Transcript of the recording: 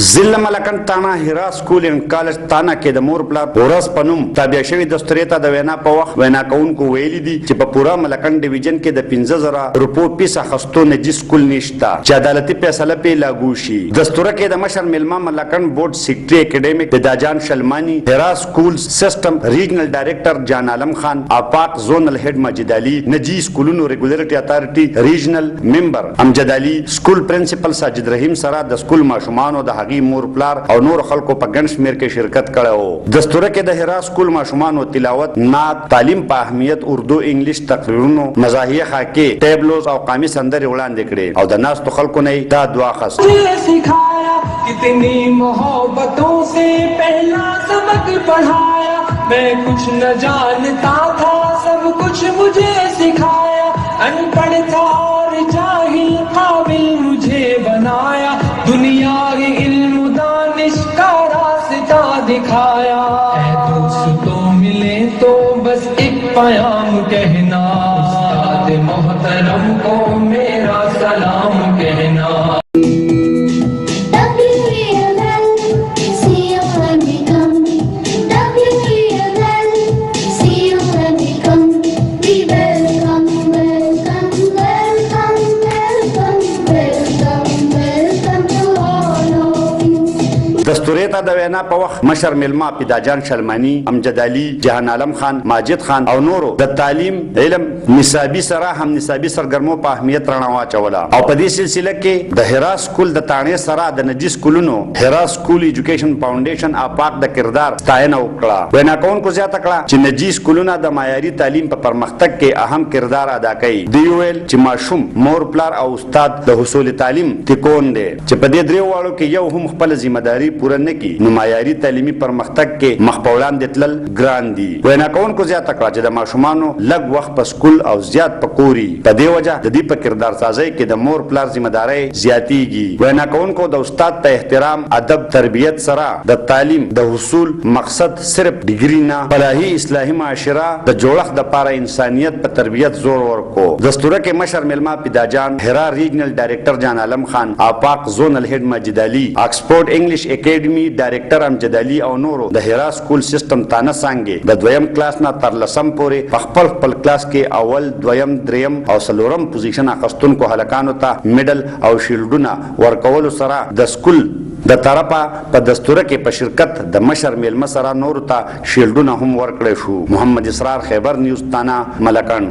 ضلع ملکن تانا هرا سکول ان کالج تانا کې د مور پلار ورس پنوم تابع شوی دستوري ته د وینا په وخت وینا کوونکو ویلي دي چې په پورا ملکن ډیویژن کې د 15000 روپو پیسه خستو نجی سکول نشتا چې عدالتي فیصله په لاګو شي. دستور کې د مشر ملما ملکن بورډ سیکریټری اکیډمیک د داجان شلمانی، هرا سکول سیستم ریجنل ډایریکټر جان عالم خان، آپاک زونل هډ ماجد علي، نجی سکولونو ریګولیټری اتارټي ریجنل ممبر امجد علي، سکول پرنسپل ساجد رحیم سره د سکول ماشومان او د هغي مور پلار او نور خلکو په ګڼ شمیر کې شرکت کړو. دستور کې د هرا سکول ماشومان او تلاوت، نعت، تعلیم په اهمیت، اردو، انګلیش، تقریرونو، مزاحیه خاکي، ټیبلوز او قامی سندرې وړاندې کړې او د ناس تو خلکو نه دا دعا خست. कितनी मोहब्बतों से पहला सबक पढ़ाया, मैं कुछ न जानता था सब कुछ मुझे सिखाया, अनपढ़ था और जाहिल काबिल मुझे बनाया, दुनिया के इल्म दानिश का रास्ता दिखाया. दोस्तों मिले तो बस एक प्याम कहना, उस्ताद मोहतरम को मेरा सलाम कहना. دستوري ته د وینا په وخت مشر ملما پیداجان شلمانی، امجد علي، جهان عالم خان، ماجد خان او نورو د تعلیم، علم، نصابي سره هم نصابي سرګرمو په اهمیت رڼا واچوله او په دې سلسله کې د هرا سکول د تانې سره د نجی سکولونو هرا سکول ایجوکیشن فاونډیشن آپاک د کردار ستاینه وکړه. وینا کوونکو زیاته کړه چې نجی سکولونه د معیاري تعلیم په پرمختګ کې اهم کردار ادا کوي. دی ویل چې ماشوم، مور پلار او استاد د حصول تعلیم تکون دی چې په دې دریو واړو کې یو هم خپل ذمہ داری پوره نه کی نو معیاري تعلیمي پرمختګ کې مخ په وړاندې تلل ګران دي. وینا کوونکو زیاته کړه چې د ماشومانو لږ وخت په سکول او زیات په کوري په دې وجه د دې په کردار سازي کې د مور پلار ذمہ داري زیاتیږي. وینا کوونکو د استاد ته احترام، ادب، تربیت سره د تعلیم د حصول مقصد صرف ډیګري نه، فلاحي اصلاحي معاشره د جوړښت د پاره انسانیت په تربیت زور ورکو. دستور کې مشر ملما پیداجان، هرا ریجنل ډایریکټر جان عالم خان، آپاک زونل هډ ماجد علي، آکسفورد انګلیش اکیډمي ډایریکټر امجد علي او نورو د هرا سکول سیستم تانه څنګه د دویم کلاس نه تر لسم پورې په خپل کلاس کې اول، دویم، دریم او څلورم پوزیشن اخستونکو هلکانو ته میډل او شیلډونه ورکول سره د سکول د طرفه په دستور کې په شرکت د مشر میلمه سره نور ته شیلډونه هم ورکړل شو. محمد اسرار، خیبر نیوز، تانا، ملکن.